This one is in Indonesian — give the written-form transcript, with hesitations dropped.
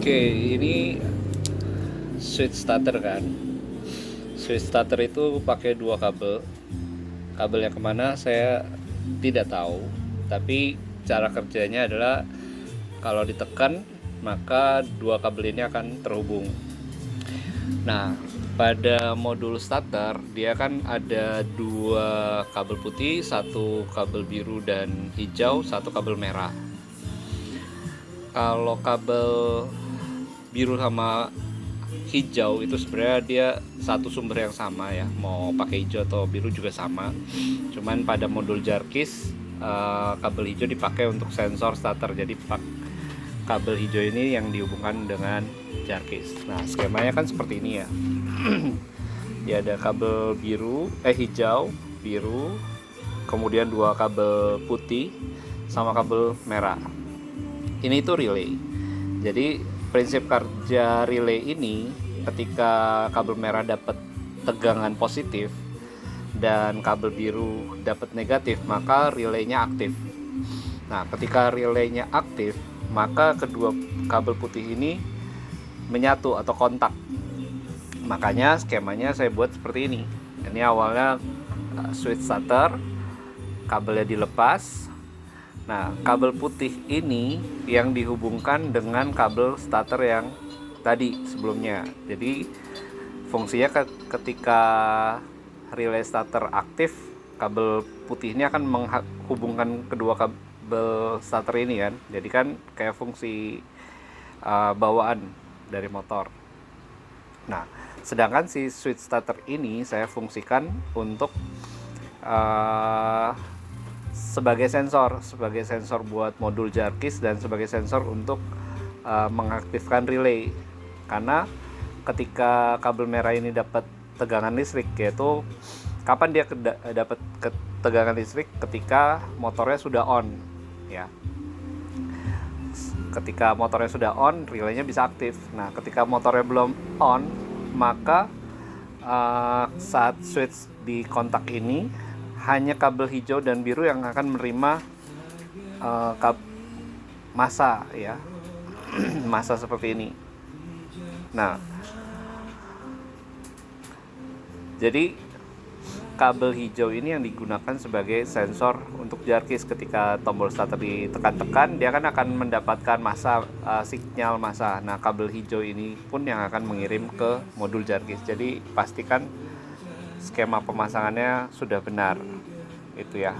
Oke, ini switch starter kan. Switch starter itu pakai dua kabel. Kabel yang kemana saya tidak tahu, tapi cara kerjanya adalah kalau ditekan maka dua kabel ini akan terhubung. Nah, pada modul starter dia kan ada dua kabel putih, satu kabel biru dan hijau, satu kabel merah. Kalau kabel biru sama hijau itu sebenarnya dia satu sumber yang sama ya, mau pakai hijau atau biru juga sama, cuman pada modul jarkis kabel hijau dipakai untuk sensor starter, jadi kabel hijau ini yang dihubungkan dengan jarkis. Nah, skemanya kan seperti ini ya. Ya, ada kabel hijau, biru, kemudian dua kabel putih sama kabel merah. Ini itu relay. Jadi prinsip kerja relay ini, ketika kabel merah dapat tegangan positif dan kabel biru dapat negatif, maka relaynya aktif. Nah, ketika relaynya aktif, maka kedua kabel putih ini menyatu atau kontak. Makanya skemanya saya buat seperti ini. Ini awalnya switch starter, kabelnya dilepas. Nah, kabel putih ini yang dihubungkan dengan kabel starter yang tadi sebelumnya. Jadi fungsinya ketika relay starter aktif, kabel putih ini akan menghubungkan kedua kabel starter ini kan. Jadi kan kayak fungsi bawaan dari motor. Nah, sedangkan si switch starter ini saya fungsikan untuk sebagai sensor buat modul jarkis dan sebagai sensor untuk mengaktifkan relay. Karena ketika kabel merah ini dapat tegangan listrik, yaitu kapan dia dapat tegangan listrik? Ketika motornya sudah on ya. Ketika motornya sudah on, relaynya bisa aktif. Nah, ketika motornya belum on, maka saat switch di kontak ini hanya kabel hijau dan biru yang akan menerima massa ya. Massa seperti ini. Nah, jadi kabel hijau ini yang digunakan sebagai sensor untuk jarkis. Ketika tombol starter ditekan-tekan, dia akan mendapatkan sinyal massa. Nah, kabel hijau ini pun yang akan mengirim ke modul jarkis. Jadi pastikan skema pemasangannya sudah benar, itu ya.